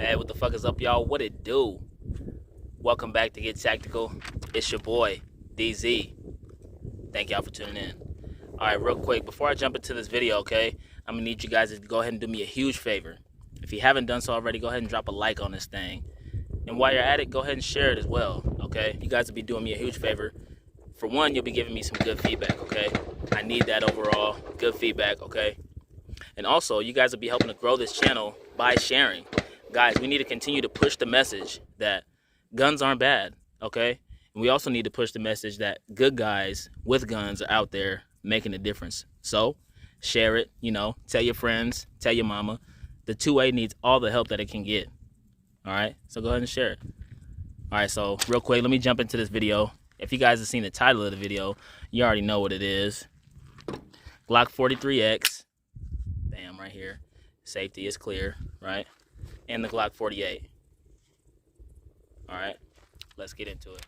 Hey, what the fuck is up, y'all? What it do? Welcome back to Get Tactical. It's your boy, DZ. Thank y'all for tuning in. Alright, real quick, before I jump into this video, okay, I'm gonna need you guys to go ahead and do me a huge favor. If you haven't done so already, go ahead and drop a like on this thing. And while you're at it, go ahead and share it as well, okay? You guys will be doing me a huge favor. For one, you'll be giving me some good feedback, okay? I need that overall. Good feedback, okay? And also, you guys will be helping to grow this channel by sharing. Guys, we need to continue to push the message that guns aren't bad, okay? And we also need to push the message that good guys with guns are out there making a difference. So, share it, tell your friends, tell your mama. The 2A needs all the help that it can get, all right? So go ahead and share it. All right, so real quick, let me jump into this video. If you guys have seen the title of the video, you already know what it is. Glock 43X. Bam, right here. Safety is clear, right? And the Glock 48. All right, let's get into it.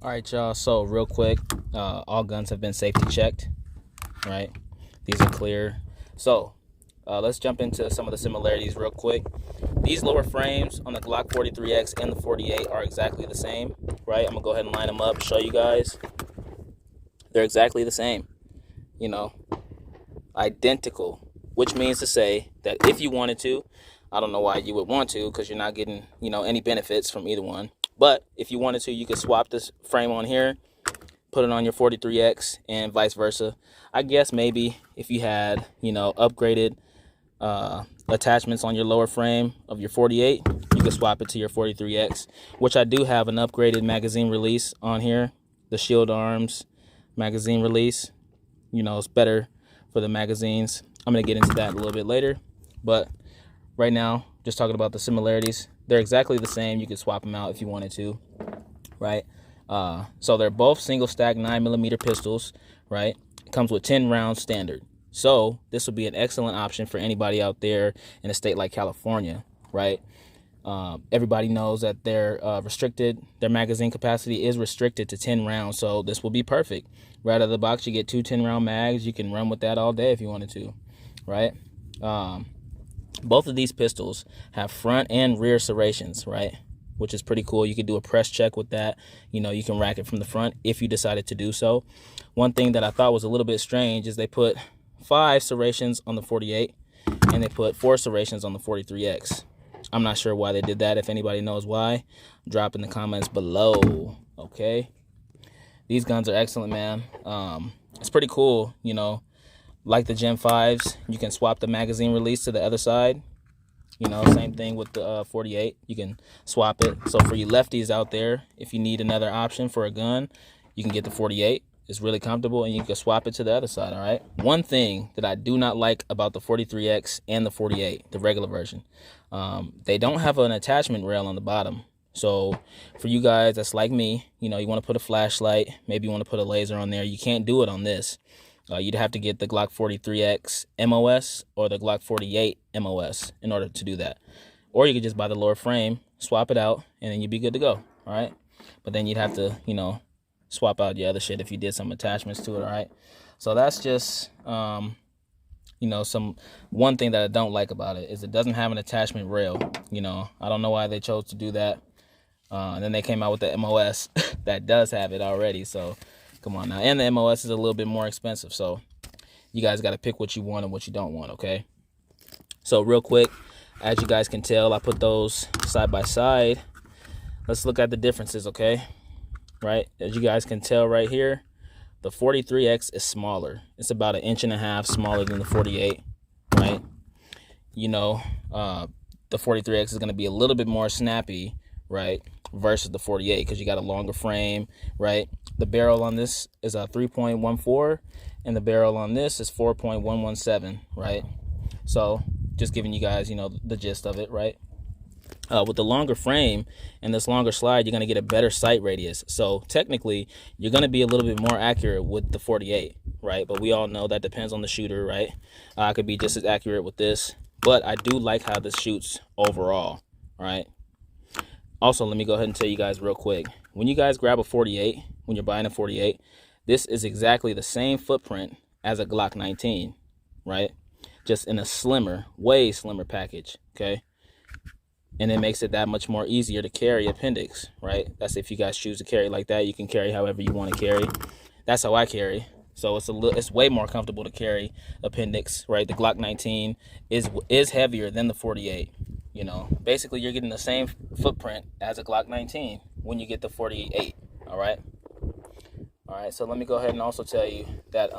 All right, y'all, so real quick, all guns have been safety checked, right? These are clear. So let's jump into some of the similarities real quick. These lower frames on the Glock 43X and the 48 are exactly the same, right? I'm gonna go ahead and line them up, show you guys. They're exactly the same, identical, which means to say that if you wanted to, I don't know why you would want to, because you're not getting, any benefits from either one. But if you wanted to, you could swap this frame on here, put it on your 43X, and vice versa. I guess maybe if you had, upgraded attachments on your lower frame of your 48, you could swap it to your 43X, which I do have an upgraded magazine release on here, the Shield Arms magazine release. It's better for the magazines. I'm going to get into that a little bit later, but right now, just talking about the similarities. They're exactly the same. You could swap them out if you wanted to, right? So they're both single stack 9mm pistols, right? It comes with 10 rounds standard. So this would be an excellent option for anybody out there in a state like California, right? Everybody knows that they're restricted. Their magazine capacity is restricted to 10 rounds. So this will be perfect. Right out of the box, you get two 10-round mags. You can run with that all day if you wanted to, right? Both of these pistols have front and rear serrations, right? Which is pretty cool. You could do a press check with that. You can rack it from the front if you decided to do so. One thing that I thought was a little bit strange is they put 5 serrations on the 48 and they put 4 serrations on the 43X. I'm not sure why they did that. If anybody knows why, drop in the comments below, okay? These guns are excellent, man. It's pretty cool, like the Gen 5s, you can swap the magazine release to the other side. Same thing with the 48. You can swap it. So for you lefties out there, if you need another option for a gun, you can get the 48. It's really comfortable, and you can swap it to the other side, all right? One thing that I do not like about the 43X and the 48, the regular version, they don't have an attachment rail on the bottom. So for you guys that's like me, you want to put a flashlight, maybe you want to put a laser on there, you can't do it on this. You'd have to get the Glock 43X MOS or the Glock 48 MOS in order to do that. Or you could just buy the lower frame, swap it out, and then you'd be good to go, all right? But then you'd have to, swap out your other shit if you did some attachments to it. All right, so that's just you know, one thing that I don't like about it is it doesn't have an attachment rail. You know, I don't know why they chose to do that. And then they came out with the MOS that does have it already. So come on now, and the MOS is a little bit more expensive. So you guys got to pick what you want and what you don't want. Okay. So real quick, as you guys can tell, I put those side by side. Let's look at the differences. Okay. Right. As you guys can tell right here, the 43X is smaller. It's about 1.5 inches smaller than the 48, right? You know, the 43X is going to be a little bit more snappy, right, versus the 48 because you got a longer frame, right? The barrel on this is a 3.14, and the barrel on this is 4.117, right? So just giving you guys, you know, the gist of it, right? With the longer frame and this longer slide, you're going to get a better sight radius. So technically, you're going to be a little bit more accurate with the 48, right? But we all know that depends on the shooter, right? I could be just as accurate with this, but I do like how this shoots overall, right? Also, let me go ahead and tell you guys real quick. When you guys grab a 48, when you're buying a 48, this is exactly the same footprint as a Glock 19, right? Just in a slimmer, way slimmer package, okay? And it makes it that much more easier to carry appendix, right? That's if you guys choose to carry like that. You can carry however you want to carry. That's how I carry. So it's way more comfortable to carry appendix, right? The Glock 19 is heavier than the 48. You know, basically you're getting the same footprint as a Glock 19 when you get the 48. All right. So let me go ahead and also tell you that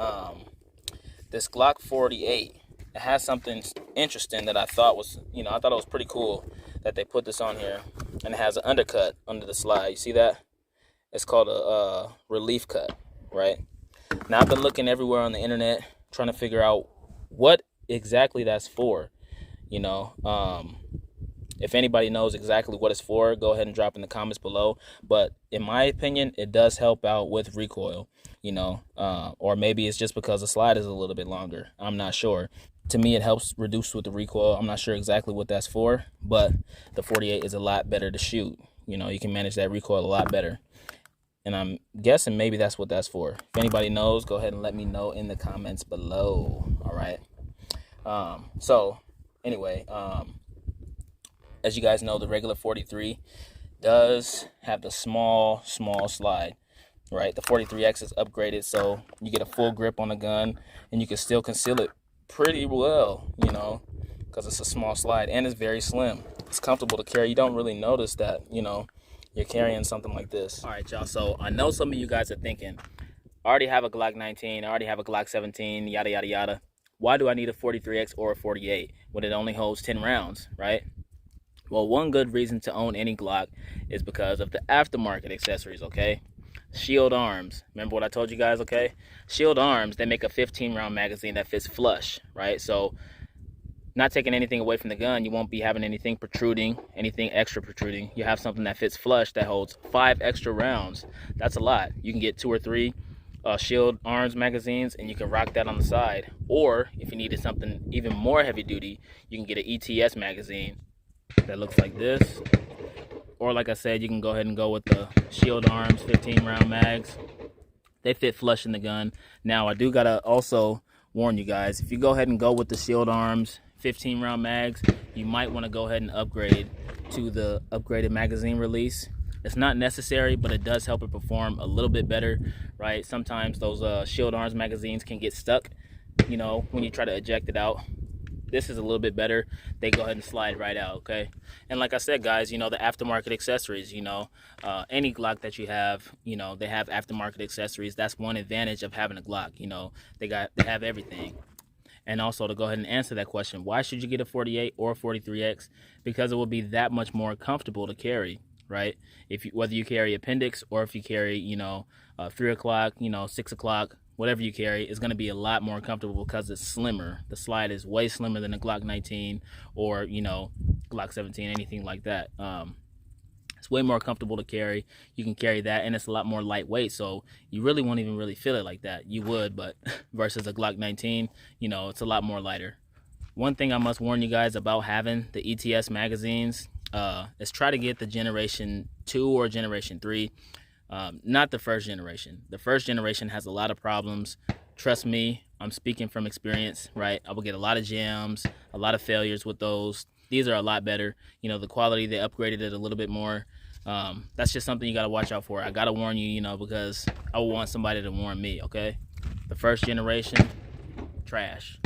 this Glock 48, it has something interesting that I thought was, you know, I thought it was pretty cool that they put this on here, and it has an undercut under the slide. You see that? It's called a relief cut, right? Now I've been looking everywhere on the internet trying to figure out what exactly that's for. You know, if anybody knows exactly what it's for, go ahead and drop in the comments below. But in my opinion, it does help out with recoil, you know, or maybe it's just because the slide is a little bit longer. I'm not sure. To me, it helps reduce with the recoil. I'm not sure exactly what that's for, but the 48 is a lot better to shoot. You know, you can manage that recoil a lot better. And I'm guessing maybe that's what that's for. If anybody knows, go ahead and let me know in the comments below. All right. So anyway, as you guys know, the regular 43 does have the small slide, right? The 43X is upgraded, so you get a full grip on the gun, and you can still conceal it pretty well, you know, because it's a small slide and it's very slim. It's comfortable to carry. You don't really notice that, you know, you're carrying something like this. All right, y'all. So I know some of you guys are thinking, I already have a Glock 19, I already have a Glock 17, yada, yada, yada. Why do I need a 43X or a 48 when it only holds 10 rounds, right? Well, one good reason to own any Glock is because of the aftermarket accessories, okay? Shield arms. Remember what I told you guys, okay? Shield arms, they make a 15-round magazine that fits flush, right? So not taking anything away from the gun, you won't be having anything protruding, anything extra protruding. You have something that fits flush that holds 5 extra rounds. That's a lot. You can get 2 or 3 shield arms magazines, and you can rock that on the side. Or if you needed something even more heavy duty, you can get an ETS magazine that looks like this. Or like I said, you can go ahead and go with the shield arms 15-round mags. They fit flush in the gun. Now I do gotta also warn you guys, if you go ahead and go with the shield arms 15-round mags, you might want to go ahead and upgrade to the upgraded magazine release. It's not necessary, but it does help it perform a little bit better, right? Sometimes those shield arms magazines can get stuck, you know, when you try to eject it out. This is a little bit better. They go ahead and slide right out, okay? And like I said, guys, you know, the aftermarket accessories, you know, any Glock that you have, you know, they have aftermarket accessories. That's one advantage of having a Glock, you know. They have everything. And also, to go ahead and answer that question, why should you get a 48 or a 43X? Because it will be that much more comfortable to carry, right? Whether you carry appendix or if you carry, you know, 3 o'clock, you know, 6 o'clock, whatever you carry is going to be a lot more comfortable because it's slimmer. The slide is way slimmer than a Glock 19 or, you know, Glock 17, anything like that. It's way more comfortable to carry. You can carry that, and it's a lot more lightweight, so you really won't even really feel it like that. You would, but versus a Glock 19, you know, it's a lot more lighter. One thing I must warn you guys about having the ETS magazines is try to get the Generation 2 or Generation 3. Not the first generation. The first generation has a lot of problems. Trust me, I'm speaking from experience, right? I will get a lot of jams, a lot of failures with those. These are a lot better. You know, the quality, they upgraded it a little bit more. That's just something you got to watch out for. I got to warn you, you know, because I will want somebody to warn me, okay? The first generation, trash.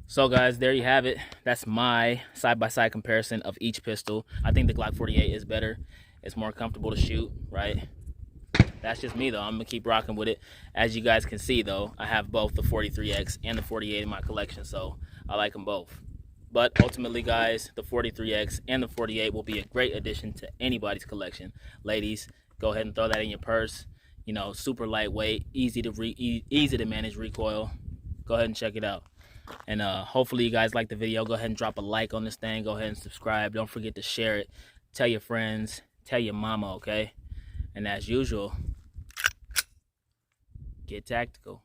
So guys, there you have it. That's my side-by-side comparison of each pistol. I think the Glock 48 is better. It's more comfortable to shoot, right? That's just me though. I'm gonna keep rocking with it. As you guys can see though, I have both the 43X and the 48 in my collection, so I like them both. But ultimately guys, the 43X and the 48 will be a great addition to anybody's collection. Ladies, go ahead and throw that in your purse. You know, super lightweight, easy to manage recoil. Go ahead and check it out. And hopefully you guys like the video. Go ahead and drop a like on this thing. Go ahead and subscribe. Don't forget to share it. Tell your friends. Tell your mama, okay? And as usual, get tactical.